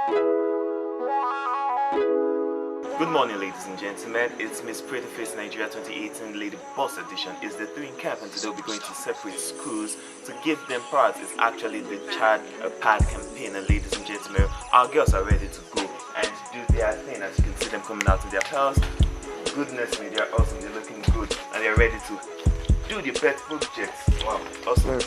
Good morning, ladies and gentlemen. It's Miss Pretty Face Nigeria 2018 Lady Boss Edition. It's the 3 in camp, and today we'll be going to separate schools to give them parts. It's actually the Child Pad campaign, and ladies and gentlemen, our girls are ready to go and do their thing. As you can see them coming out in their cars. Goodness me, they're awesome. They're looking good, and they're ready to do the pet projects. Wow, awesome,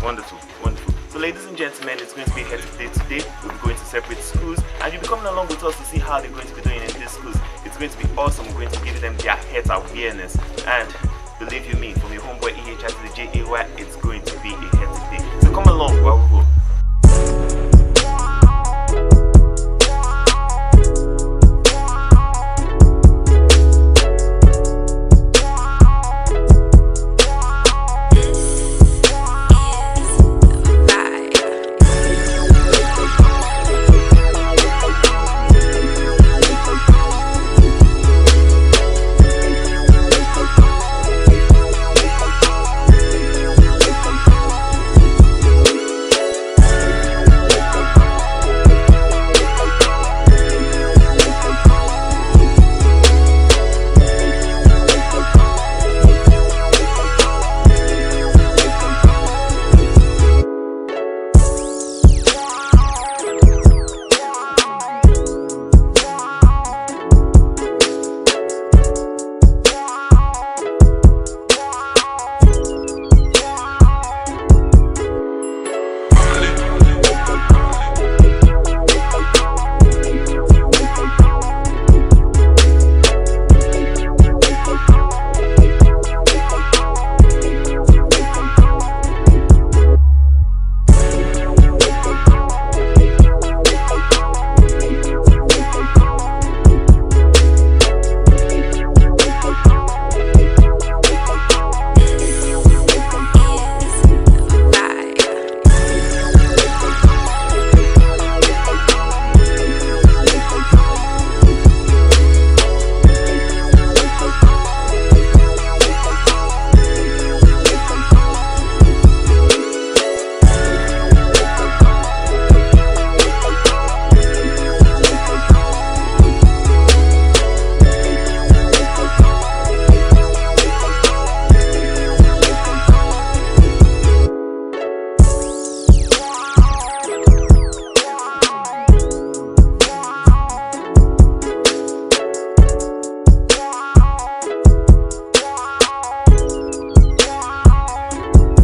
wonderful, wonderful. So ladies and gentlemen, it's going to be a hectic day today. We'll be going to separate schools, and you'll be coming along with us to see how they're going to be doing in these schools. It's going to be awesome. We're going to give them their health awareness, and believe you me, from your homeboy EHI to the JAY, it's going to be a hectic day. So come along while we go.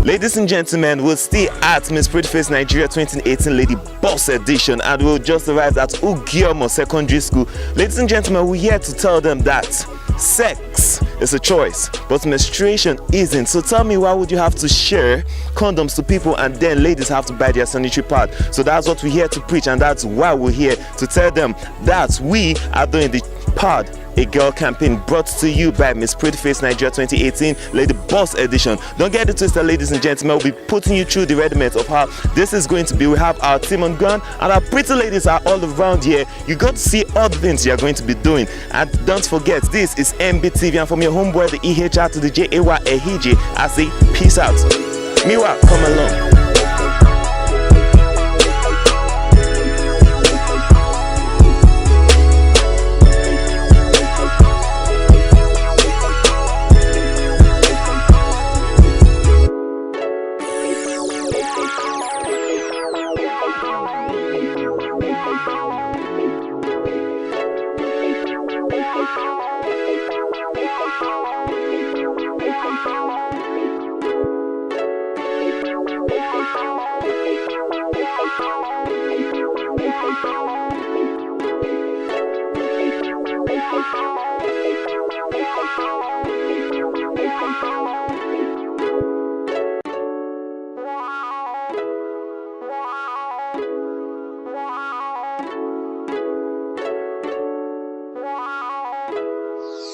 Ladies and gentlemen, we'll stay at Miss Pretty Face Nigeria 2018 Lady Boss Edition, and we'll just arrive at Ugiomo Secondary School. Ladies and gentlemen, we're here to tell them that sex is a choice, but menstruation isn't. So tell me, why would you have to share condoms to people and then ladies have to buy their sanitary pad? So that's what we're here to preach, and that's why we're here to tell them that we are doing the Pad a Girl campaign, brought to you by Miss Pretty Face Nigeria 2018 Lady Boss Edition. Don't get it twisted, ladies and gentlemen. We'll be putting you through the rudiments of how this is going to be. We have our team on ground, and our pretty ladies are all around here. You got to see all the things you are going to be doing. And don't forget, this is MBTV, and from your homeboy, the EHR to the JAY Ehiji, I say peace out. Miwa, come along.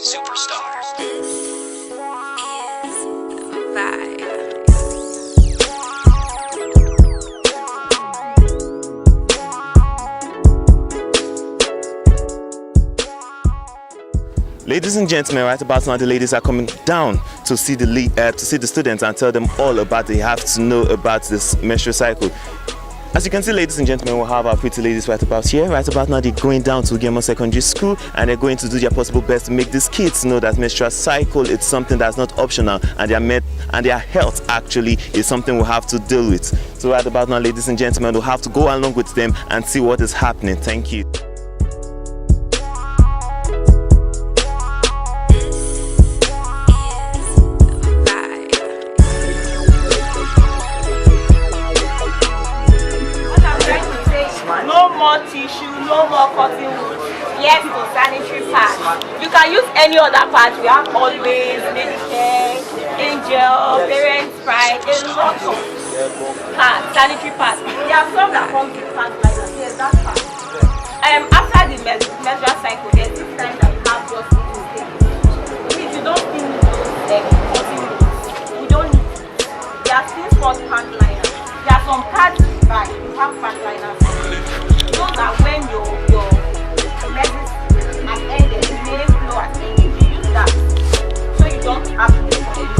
Superstars. This is Vibe. Ladies and gentlemen, right about now the ladies are coming down to see the students and tell them all about they have to know about this menstrual cycle. As you can see, ladies and gentlemen, we have our pretty ladies right about here. Right about now, they're going down to Ugemo Secondary School, and they're going to do their possible best to make these kids know that menstrual cycle is something that's not optional, and their health actually is something we have to deal with. So right about now, ladies and gentlemen, we'll have to go along with them and see what is happening. Thank you. No more tissue, no more cotton wool. Yes, to sanitary pads. You can use any other pads. We have Always, Medicare, Angel, Parents Pride, a lot of pads, sanitary pads. There are some that come with pads like that. Yes, that's part. After the menstrual cycle, there's this time that we have just little things. Please, you don't still need those cotton wool. You don't need it. There are things called pant liners. There are some pads you buy. You have pant liners. Know that when your medicine has ended, the main flow has ended, you use that so you don't have to do it.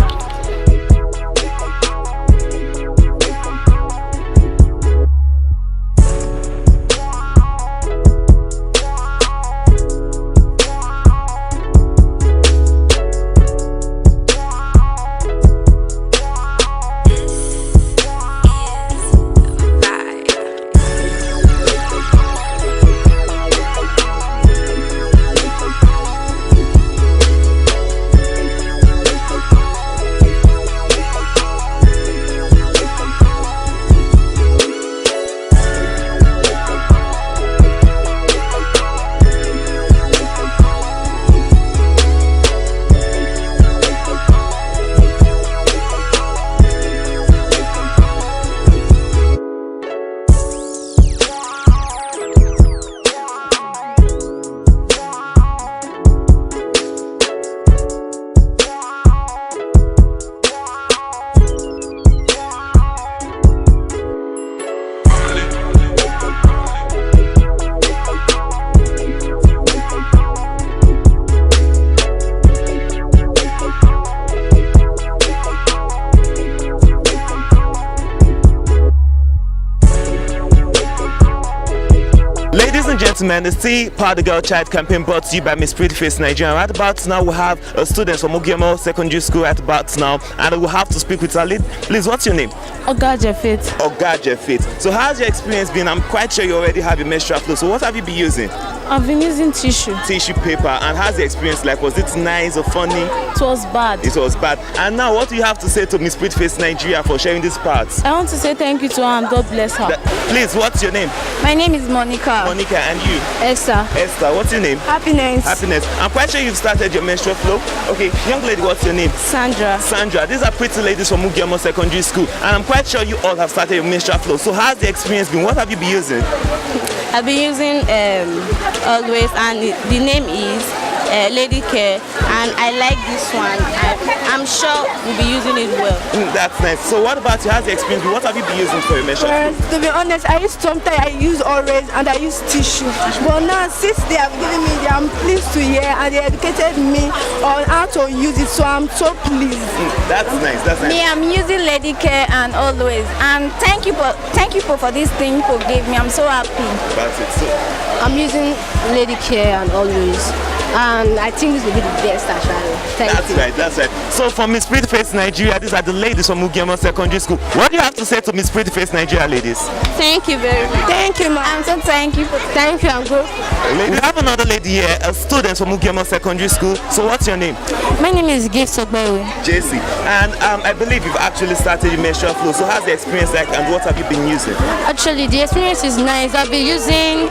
Gentlemen, the See Power the Girl Child campaign brought to you by Miss Prettyface Nigeria. Right about now, we have students from Ugemo Secondary School right about now, and we'll have to speak with our lead. Please, what's your name? Ogajefit. Ogajefit. So how's your experience been? I'm quite sure you already have your menstrual flow. So what have you been using? I've been using tissue. Tissue paper. And how's the experience like? Was it nice or funny? It was bad. It was bad. And now, what do you have to say to Miss Prettyface Nigeria for sharing these parts? I want to say thank you to her and God bless her. Please, what's your name? My name is Monica. Monica, and you? Esther. Esther, what's your name? Happiness. Happiness. I'm quite sure you've started your menstrual flow. Okay, young lady, what's your name? Sandra. Sandra. These are pretty ladies from Ugemo Secondary School, and I'm quite sure you all have started your menstrual flow. So how's the experience been? What have you been using? I've been using Always, and the name is Lady Care, and I like this one. I'm sure we'll be using it well. That's nice. So what about you? How's the experience been? What have you been using for your menstrual flow? To be honest, sometimes I use Always and I use tissue. But now since they have given me, I'm pleased to hear, and they educated me on how to use it, so I'm so pleased. That's nice. That's nice. Me, I'm using Lady Care and Always, and thank you for this thing you gave me. I'm so happy. That's it. So I'm using Lady Care and Always, and I think this will be the best actually. Thank you. That's right. So for Miss Prettyface Nigeria, these are the ladies from Ugemo Secondary School. What do you have to say to Miss Prettyface Nigeria, ladies? Thank you very much. Thank you, ma'am. I'm so thank you. Thank you, I'm good. We have another lady here, a student from Ugemo Secondary School. So what's your name? My name is Gift Ogbewe. JC. And I believe you've actually started your menstrual flow. So how's the experience like, and what have you been using? Actually, the experience is nice. I've been using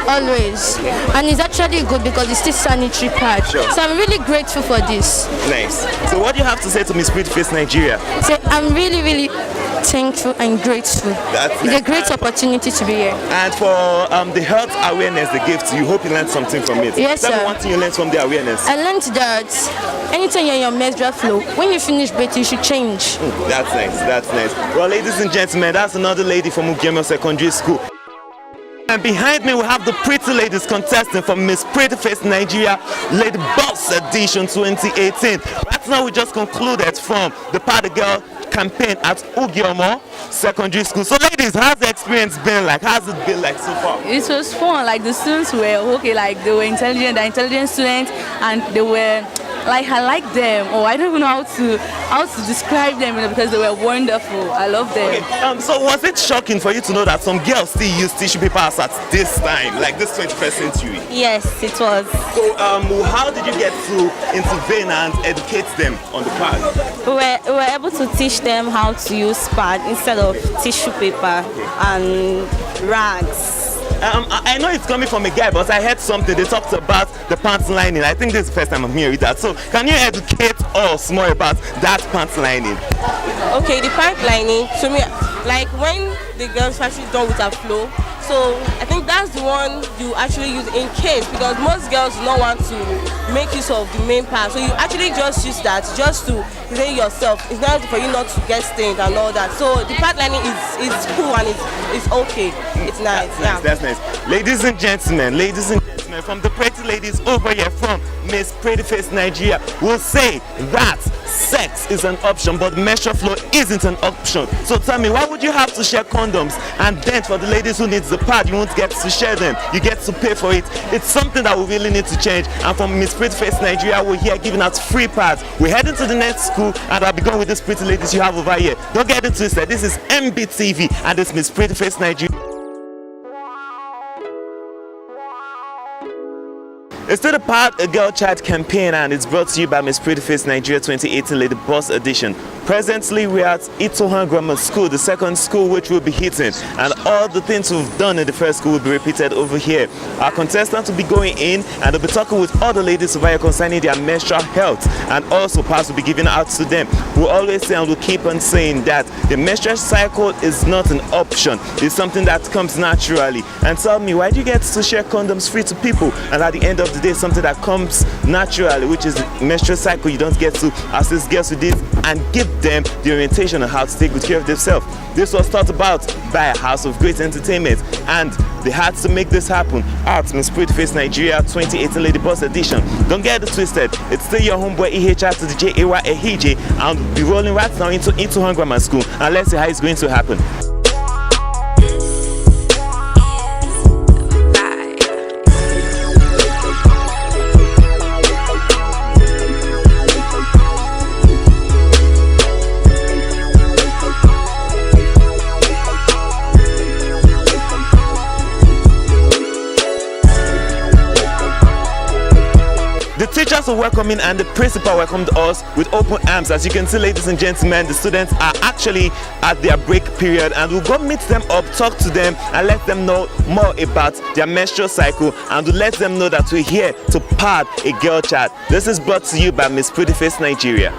Always, and it's actually good because it's still sanitary pad. Sure. So I'm really grateful for this. Nice. So what do you have to say to Miss Prettyface Nigeria? So I'm really thankful and grateful. That's It's a great opportunity to be here. And for the health awareness they gave to you, hope you learned something from it. Yes, Tell me sir. one thing you learned from the awareness. I learned that anytime you're in your menstrual flow, when you finish bathing, you should change. That's nice. That's nice. Well, ladies and gentlemen, that's another lady from Ugemo Secondary School. gentlemen, behind me we have the pretty ladies contesting for Miss Pretty Face Nigeria Lady Boss Edition 2018. Right now we just concluded from the Party Girl campaign at Ugiomo Secondary School. So ladies, how's the experience been like? How's it been like so far? It was fun. Like the students were okay, like they were intelligent, they're intelligent students, and they were like, I like them. Oh, I don't even know how to describe them, because they were wonderful. I love them. Okay, so was it shocking for you to know that some girls still use tissue paper at this time, like this 21st century? Yes, it was. So how did you get to intervene and educate them on the pad? We were able to teach them how to use pad instead of tissue paper and rags. I know it's coming from a guy, but I heard something. They talked about the pants lining. I think this is the first time I'm hearing that. So can you educate us more about that pants lining? Okay, the pant lining, to me, like when the girl's actually done with her flow, so I think that's the one you actually use in case, because most girls do not want to make use of the main part. So you actually just use that just to clean yourself. It's not for you not to get stained and all that. So the pant lining is cool and it's okay. It's nice. That's nice. Ladies and gentlemen, from the pretty ladies over here from Miss Pretty Face Nigeria will say that sex is an option, but menstrual flow isn't an option. So tell me, why would you have to share condoms, and then for the ladies who needs the pad, you won't get to share them, you get to pay for it? It's something that we really need to change. And from Miss Pretty Face Nigeria, we're here giving out free pads. We're heading to the next school, and I'll be going with these pretty ladies you have over here. Don't get it twisted. This is MBTV, and it's Miss Pretty Face Nigeria. It's still the Part a Girl Child campaign, and it's brought to you by Miss Pretty Face Nigeria 2018 Lady Boss Edition. Presently, we're at Itohan Grammar School, the second school which we'll be hitting, and all the things we've done in the first school will be repeated over here. Our contestants will be going in, and they'll be talking with other ladies over here concerning their menstrual health, and also pads will be given out to them. We'll always say and we'll keep on saying that the menstrual cycle is not an option. It's something that comes naturally. And tell me, why do you get to share condoms free to people, and at the end of the day, something that comes naturally, which is the menstrual cycle, you don't get to assist girls with this and give them the orientation on how to take good care of themselves? This was thought about by a house of great entertainment, and they had to make this happen at Miss Pretty Face Nigeria 2018 Lady Boss Edition. Don't get it twisted, it's still your homeboy EHR to the JAY Ehije, and we'll be rolling right now into Itohan Grammar School, and let's see how it's going to happen. The teachers are welcoming, and the principal welcomed us with open arms. As you can see, ladies and gentlemen, the students are actually at their break period, and we'll go meet them up, talk to them, and let them know more about their menstrual cycle, and we'll let them know that we're here to pad a girl child. This is brought to you by Miss Pretty Face Nigeria.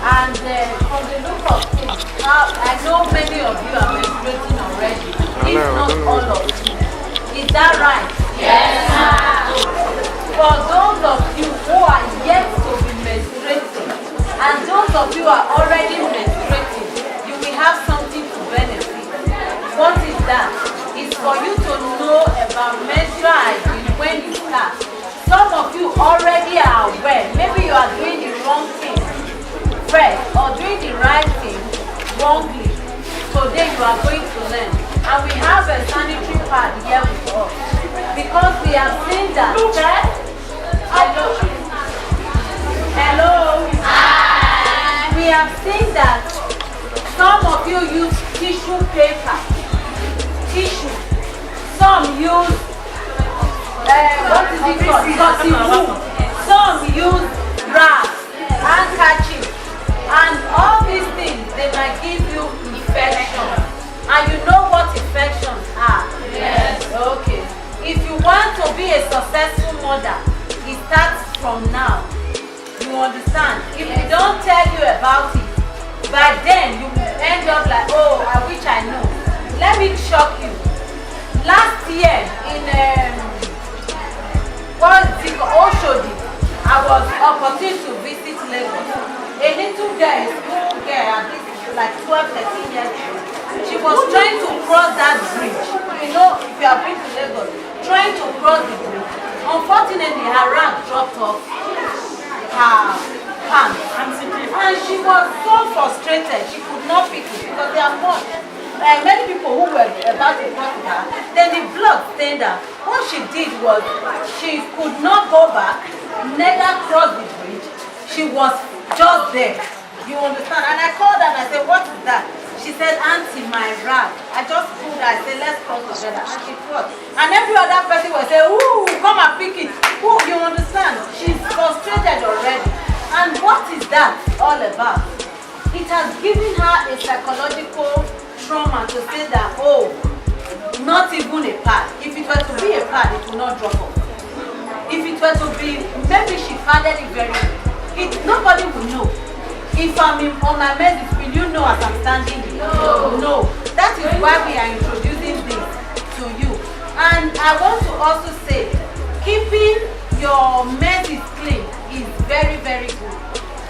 And from the look of things, I know many of you are menstruating already. If not all of you. Is that right? Yes, ma'am. For those of you who are yet to be menstruating, and those of you who are already menstruating, you will have something to benefit. What is that? It's for you to know about menstrual hygiene when you start. Some of you already are aware. Maybe you are doing the wrong thing first, or doing the right thing wrongly. Today you are going to learn. And we have a sanitary pad here with us. Because we have seen that. Hello. Hello. have seen that some of you use tissue paper, tissue. Some use what is it called? Cotton wool. Some use grass, handkerchief, and all these things they might give you infection. And you know what infections are? Yes. Okay. If you want to be a successful mother, it starts from now. You understand? If we don't tell you about it, by then you will end up like, oh, I wish I know. Let me shock you. Last year in Oshodi, I was opportune to visit Lagos. A little girl, a small girl, at least like 12, 13 years old. She was trying to cross that bridge. You know, if you have been to Lagos, trying to cross the bridge. Unfortunately, her rank dropped off her pants. And she was so frustrated, she could not pick it because there are much. Many people who were about to cross her, then the blood stained her. What she did was, she could not go back, neither cross the bridge. She was just there. You understand? And I called her and I said, what is that? She said, Auntie, my rag. I just pulled her. I said, let's cross together. And she crossed. And every other person will say, ooh, come and pick it. Ooh, you understand? She's frustrated already. And what is that all about? It has given her a psychological trauma to say that, oh, not even a pad. If it were to be a pad, it will not drop off. If it were to be, maybe she padded it very well. Nobody will know. If I'm on my medicine, will you know as I'm standing here? No. That is why we are introducing this to you. And I want to also say, keeping your medicine clean is very, very good.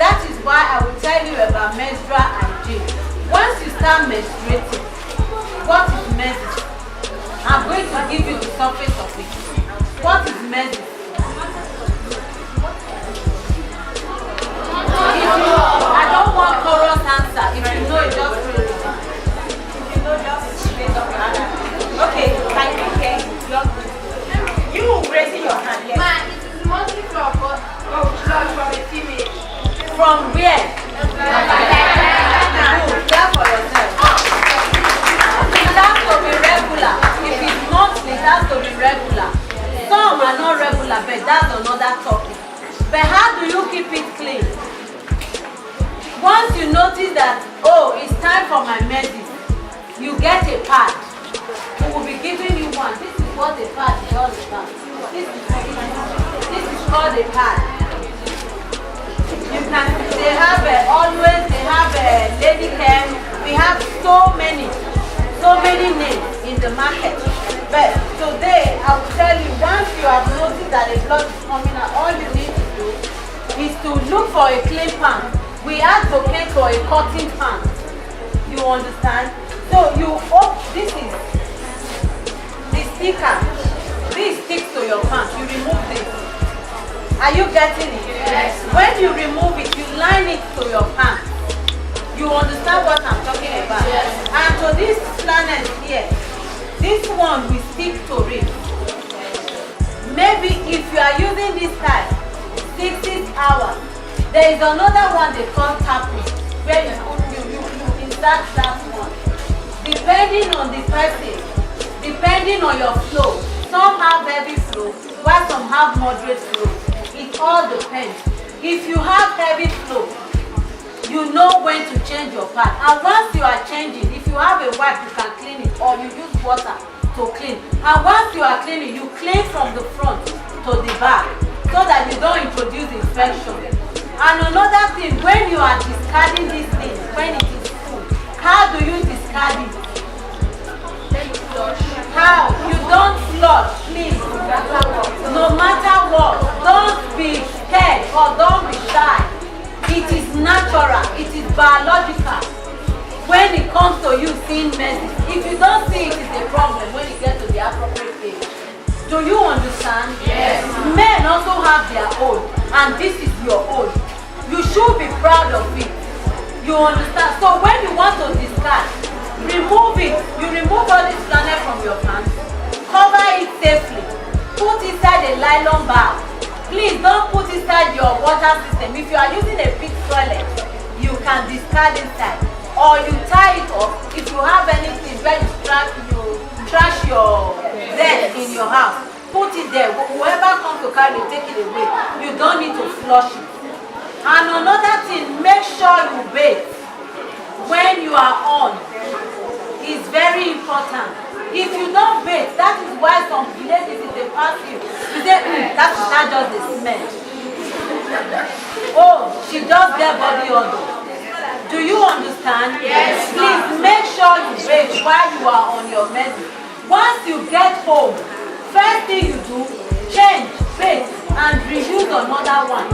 That is why I will tell you about menstrual hygiene. Once you start menstruating, what is medicine? I'm going to give you the surface of it. What is medicine? I don't want chorus answer. If you know it, just raise your hand. If you know, just raise your hand. Okay, can you hear? You raising your hand, yes. Man, it is mostly from a female. From where? Care for yourself. It has to be regular. If it's monthly, it has to be regular. Some are not regular, but that's another topic. But how do you keep it clean? Once you notice that, oh, it's time for my medicine, you get a pad. We will be giving you one. This is what a pad is all about. This is called a pad. You can, they have always, they have lady care. We have so many names in the market. But today, I will tell you, once you have noticed that a blood is coming out, all you need to do is to look for a clean pan. We advocate for a cotton pant. You understand? So you this is the sticker. This sticks to your pants. You remove this. Are you getting it? Yes. When you remove it, you line it to your pants. You understand what I'm talking about? Yes. And to this planet here, this one will stick to it. Maybe if you are using this type, 6 hours. There is another one they call tapping, where you insert that one. Depending on the person, depending on your flow. Some have heavy flow, while some have moderate flow. It all depends. If you have heavy flow, you know when to change your pad. And once you are changing, if you have a wipe, you can clean it, or you use water to clean. And once you are cleaning, you clean from the front to the back, so that you don't introduce infection. And another thing, when you are discarding these things, when it is full, how do you discard it? How? You don't flush, please. No matter what, don't be scared or don't be shy. It is natural, it is biological. When it comes to you seeing medicine, if you don't see it, it's a problem when you get to the appropriate age. Do you understand? Yes. Men also have their own, and this is your own. You should be proud of it. You understand? So when you want to discard, remove it. You remove all this planet from your pants. Cover it safely. Put inside a nylon bag. Please don't put inside your water system. If you are using a big toilet, you can can discard inside. Or you tie it up. If you have anything where you trash your dead in your house, put it there. Whoever comes to carry it, take it away. You don't need to flush it. And another thing, make sure you bathe when you are on. It's very important. If you don't bathe, that is why some ladies, if they pass you say, that is not just the smell. Oh, she just get body odor. Do you understand? Yes. Please make sure you bathe while you are on your medicine. Once you get home, first thing you do, change, bathe, and reuse another one.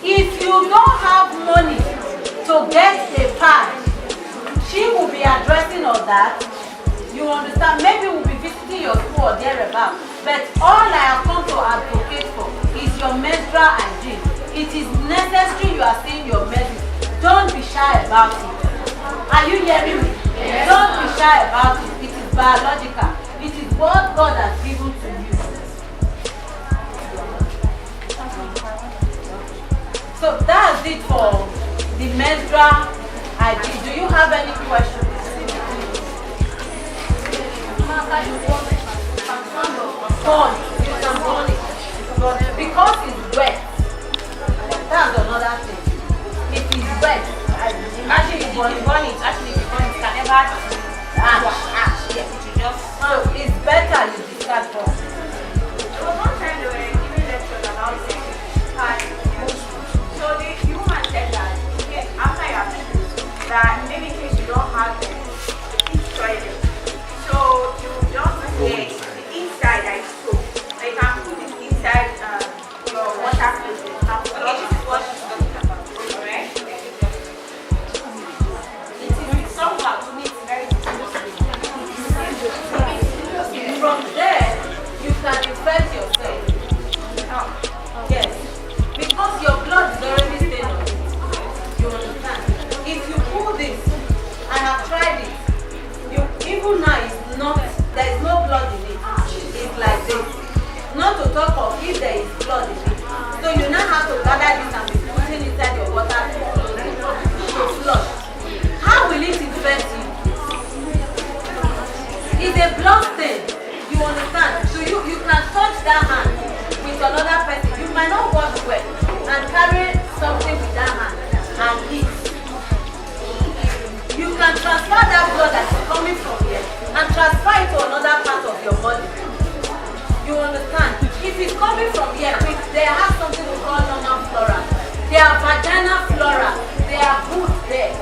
If you don't have money to get a pad, she will be addressing all that. You understand? Maybe we'll be visiting your school or thereabout. But all I have come to advocate for is your menstrual hygiene. It is necessary you are seeing your medicine. Don't be shy about it. Are you hearing me? Yes. Don't be shy about it. It is biological. It is what God has given to you. So that's it for the menstrual hygiene. Do you have any questions? Burn. You can burn it. But because it's wet, that's another thing. If it's wet, actually if you burn it, can never ash. Yes, it will just. So it's better you discard first. So one time they were giving lectures about sex. So the woman said that after you have choose, that maybe in case you don't have the toilet, so you just get the inside that is soap. So you can put it inside your water closet. Okay, this is what she's talking about, right? It is somehow to me it's very difficult. From there, you can infect yourself. Yes. Because your blood is already stained on it. You understand? If you pull this, I have tried it. Even now it's not, there is no blood in it. It's like this. Not to talk of if there is blood in it. So you now have to gather this and be putting inside your water to flush. How will it infect you? It's a blood stain. You understand? So you can touch that hand with another person. You might not wash well and carry something with that hand and eat. You can transfer that blood that is coming from here and transfer it to another part of your body. You understand? If it's coming from here, they have something we call normal flora. They are vaginal flora. They are good there.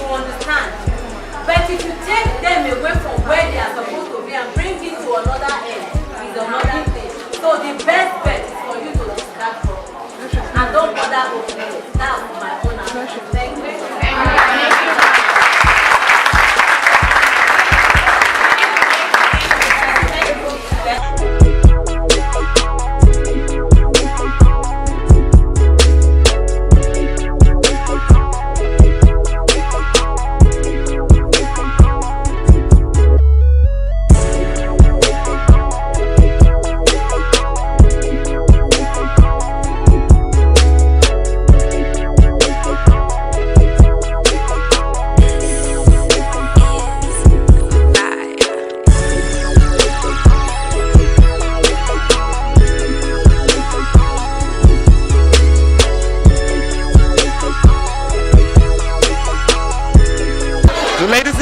You understand? But if you take them away from where they are supposed to be and bring it to another end, is another thing. So the best bet is for you to discard from. And don't bother opening it. That's my own answer. Thank you.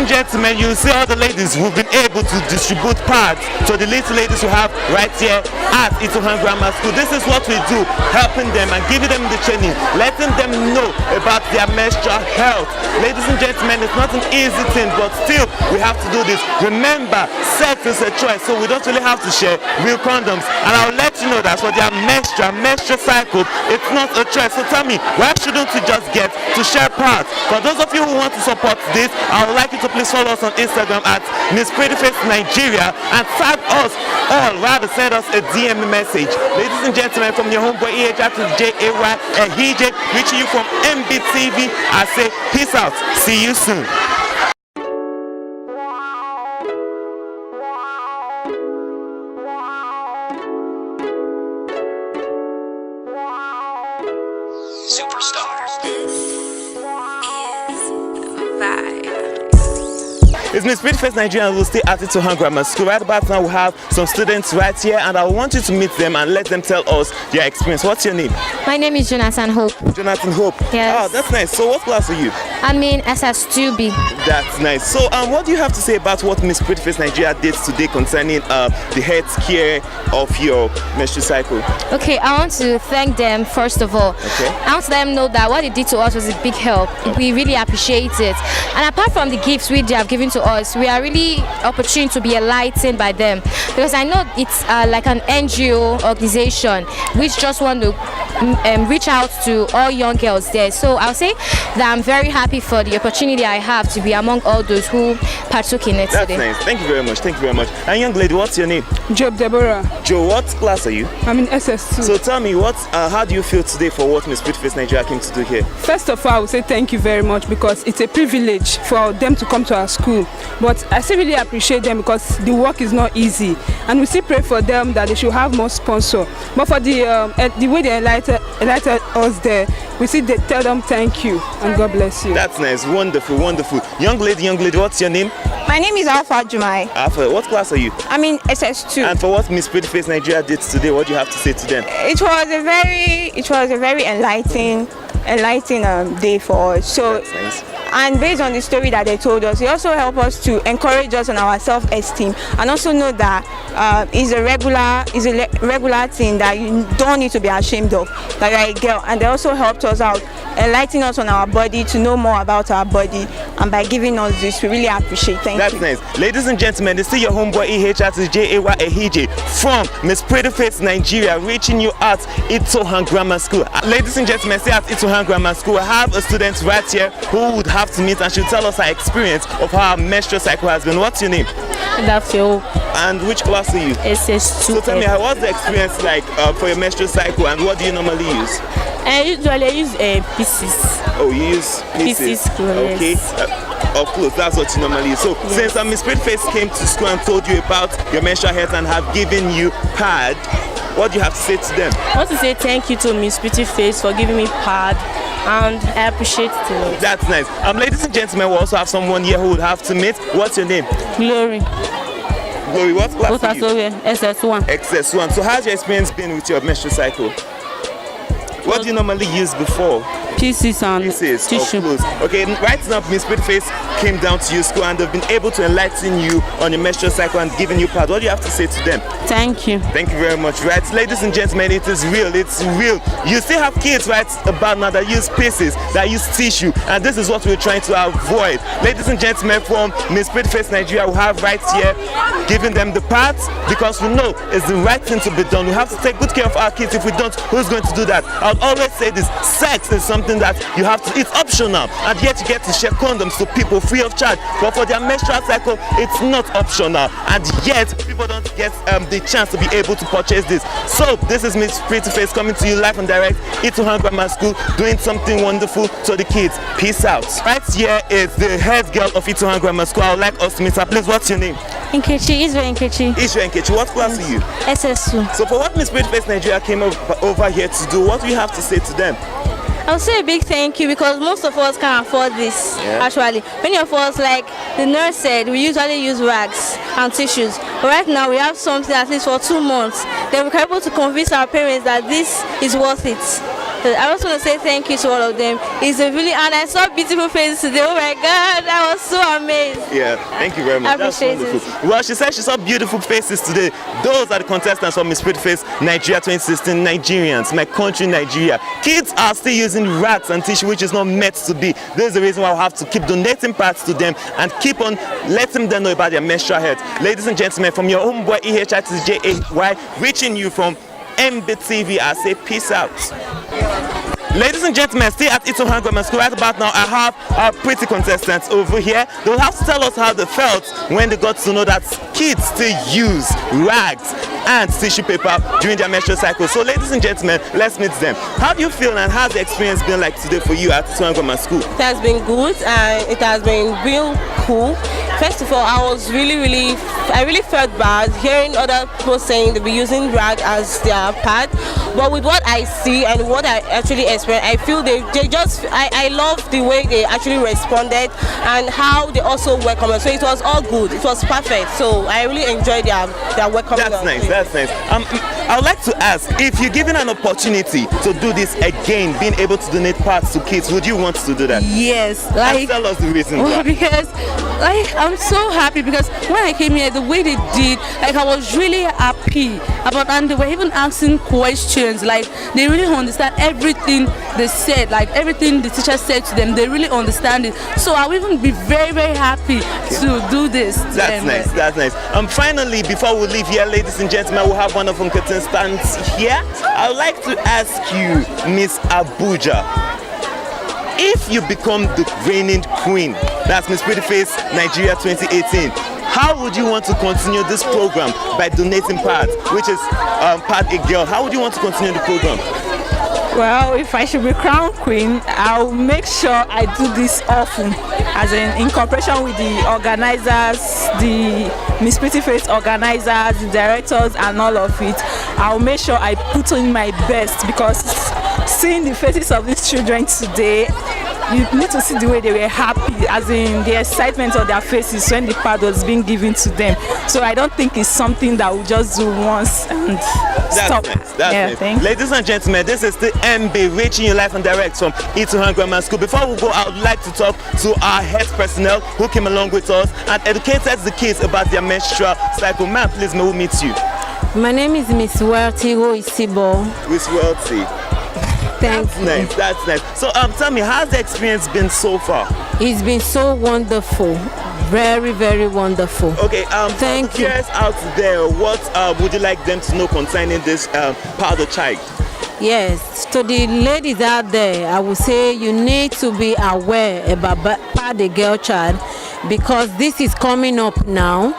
Gentlemen, you see all the ladies who've been able to distribute pads to the little ladies we have right here at Itohan Grammar School. This is what we do, helping them and giving them the training, letting them know about their menstrual health. Ladies and gentlemen, it's not an easy thing, but still we have to do this. Remember, sex is a choice, so we don't really have to share real condoms. And I'll let you know that for their menstrual cycle, it's not a choice. So tell me, why shouldn't we just get to share pads? For those of you who want to support this, I would like you to please follow us on Instagram at Miss Pretty Face Nigeria and tag us all, rather send us a DM message. Ladies and gentlemen, from your homeboy EHR to JAY Ehije, reaching you from MBTV, I say peace out. See you soon. Superstar. This is It's Miss Prettyface Nigeria and we'll stay at Itohan Grammar School. Right about now we have some students right here and I want you to meet them and let them tell us their experience. What's your name? My name is Jonathan Hope. Jonathan Hope. Yes. Oh, that's nice. So what class are you? I'm in SS2B. That's nice. So what do you have to say about what Miss Prettyface Nigeria did today concerning the health care of your menstrual cycle? Okay, I want to thank them first of all. Okay. I want to let them know that what they did to us was a big help. We really appreciate it. And apart from the gifts which they have given to us, we are really opportune to be enlightened by them. Because I know it's like an NGO organization which just want to reach out to all young girls there. So I'll say that I'm very happy for the opportunity I have to be among all those who partook in it today. That's nice. Thank you very much. Thank you very much. And young lady, what's your name? Job Deborah. Joe, what class are you? I'm in SS2. So tell me, how do you feel today for what Miss Prettyface Nigeria came to do here? First of all, I would say thank you very much because it's a privilege for them to come to our school. But I still really appreciate them because the work is not easy. And we still pray for them that they should have more sponsor. But for the way they enlightened us there, we still tell them thank you and God bless you. That's nice. Wonderful, wonderful. Young lady, what's your name? My name is Alpha Jumai. Alpha, what class are you? I'm in SS2. And for what Miss Prettyface Nigeria did today, what do you have to say to them? It was a very enlightening day for us. So that's nice. And based on the story that they told us, it also helped us to encourage us on our self-esteem and also know that it's a regular thing that you don't need to be ashamed of, that you're a girl. And they also helped us out, enlightening us on our body, to know more about our body, and by giving us this, we really appreciate. Thank you. That's nice. Ladies and gentlemen, this is your homeboy EHJ Ehije from Miss Prettyface Nigeria, reaching you at Itohan Grammar School. Ladies and gentlemen, stay at Itohan Grammar School. I have a student right here who would have to meet and she'll tell us her experience of how her menstrual cycle has been. What's your name? Dafio. And which class are you? SS2. So tell me, what's the experience like for your menstrual cycle and what do you normally use? Usually I use pieces. Oh, you use pieces? Okay. Of course, that's what you normally use. So since Miss Prettyface came to school and told you about your menstrual health and have given you pad, what do you have to say to them? I want to say thank you to Miss Prettyface for giving me pad, and I appreciate it a lot. That's nice. Ladies and gentlemen, we also have someone here who would have to meet. What's your name? Glory. Glory, what class are you? SS1. SS1. So how's your experience been with your menstrual cycle? What do you normally use before? Pieces and tissue. Okay, right now Miss Prettyface came down to your school and they've been able to enlighten you on your menstrual cycle and giving you part. What do you have to say to them? Thank you. Thank you very much. Right, ladies and gentlemen, it is real. It's real. You still have kids right about now that use pieces, that use tissue, and this is what we're trying to avoid. Ladies and gentlemen, from Miss Prettyface Nigeria, we have right here giving them the parts because we know it's the right thing to be done. We have to take good care of our kids. If we don't, who's going to do that? I would always say this: sex is something that you have to, it's optional, and yet you get to share condoms to people free of charge. But for their menstrual cycle, it's not optional, and yet people don't get the chance to be able to purchase this. So this is Miss Prettyface coming to you live and direct, Itohan Grammar School, doing something wonderful to the kids. Peace out. Right here is the head girl of Itohan Grammar School. I would like us to meet her. Please, what's your name? Nkechi, Israel Nkechi. Israel Nkechi, what class are you? SS2. So for what Miss Prettyface Nigeria came over here to do, what do you have to say to them? I'll say a big thank you because most of us can't afford this, actually. Many of us, like the nurse said, we usually use rags and tissues. But right now we have something at least for 2 months. Then we're able to convince our parents that this is worth it. I also want to say thank you to all of them. It's a really, and I saw beautiful faces today. Oh my God, I was so amazed. Yeah, thank you very much. I appreciate it. Well, she said she saw beautiful faces today. Those are the contestants from Miss Prettyface Nigeria 2016 Nigerians, my country Nigeria. Kids are still using rags and tissue, which is not meant to be. This is the reason why we have to keep donating parts to them and keep on letting them know about their menstrual health. Ladies and gentlemen, from your homeboy EHJ reaching you from MBTV, I say peace out. Ladies and gentlemen, stay at Itohan Grammar School. Right about now, I have our pretty contestants over here. They'll have to tell us how they felt when they got to know that kids still use rags and tissue paper during their menstrual cycle. So ladies and gentlemen, let's meet them. How do you feel and how's the experience been like today for you at Ituango Grammar School? It has been good and it has been real cool. First of all, I really felt bad hearing other people saying they'll be using rag as their pad. But with what I see and what I actually experience, I feel I love the way they actually responded and how they also welcome us. So it was all good. It was perfect. So I really enjoyed their welcoming. That's nice. That's nice. I would like to ask, if you're given an opportunity to do this again, being able to donate parts to kids, would you want to do that? Yes, and tell us the reason why. Because I'm so happy because when I came here, the way they did, I was really happy about, and they were even asking questions. They really understand everything they said, everything the teacher said to them. They really understand it. So I will even be very, very happy to do this. That's nice. That's nice. Finally, before we leave here, ladies and gentlemen, we'll have one of curtain stands here. I would like to ask you, Miss Abuja, if you become the reigning queen, that's Miss Prettyface Nigeria 2018, how would you want to continue this program by donating pads, which is Pad a Girl? How would you want to continue the program? Well, if I should be crowned queen, I'll make sure I do this often, as in cooperation with the organizers, the Miss Prettyface organizers, the directors, and all of it. I'll make sure I put in my best, because seeing the faces of these children today, you need to see the way they were happy, as in the excitement on their faces when the pad was being given to them. So I don't think it's something that we'll just do once and stop. Nice. That's nice. Ladies and gentlemen, this is the MB reaching you live and direct from Ituango Grammar School. Before we go, I would like to talk to our health personnel who came along with us and educated the kids about their menstrual cycle. Ma'am, please, may we meet you? My name is Miss Welty Isibo. Miss Welty. Thank you. Nice, that's nice. So tell me, how's the experience been so far? It's been so wonderful. Very, very wonderful. Okay, thank you. Kids out there, what would you like them to know concerning this powder child? Yes, to the ladies out there, I would say you need to be aware about the girl child, because this is coming up now,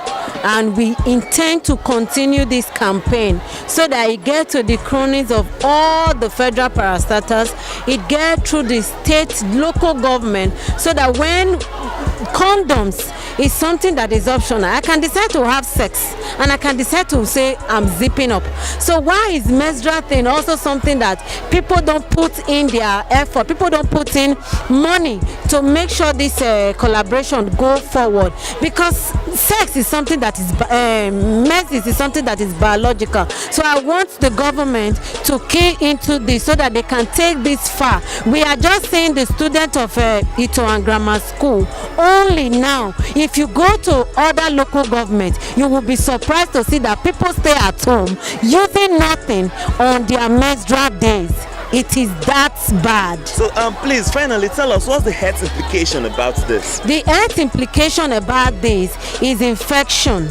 and we intend to continue this campaign so that it gets to the cronies of all the federal parastatals, it gets through the state, local government, so that when condoms is something that is optional, I can decide to have sex and I can decide to say I'm zipping up. So why is menstrual thing also something that people don't put in their effort, people don't put in money to make sure this collaboration go forward? Because sex is something that is menses is something that is biological. So I want the government to key into this so that they can take this far. We are just saying the student of Ituango Grammar School only now. If you go to other local governments, you will be surprised to see that people stay at home using nothing on their menstrual days. It is that bad. So please, finally, tell us, what's the health implication about this? The health implication about this is infection.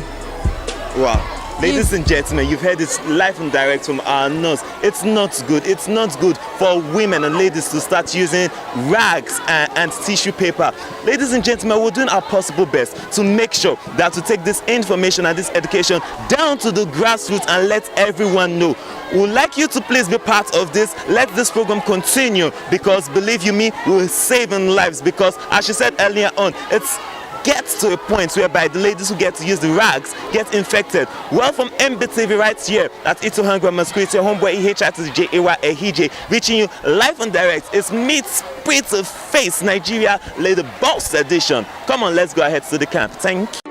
Wow. Ladies and gentlemen, you've heard this live and direct from our nurse. It's not good. It's not good for women and ladies to start using rags and tissue paper. Ladies and gentlemen, we're doing our possible best to make sure that to take this information and this education down to the grassroots and let everyone know. We would like you to please be part of this. Let this program continue, because believe you me, we're saving lives. Because as she said earlier on, it's gets to a point whereby the ladies who get to use the rags get infected. Well, from MBTV right here at Ituango Grammar School, it's your homeboy EHI reaching you live and direct. It's Miss Prettyface Nigeria Lady Boss edition. Come on, let's go ahead to the camp. Thank you.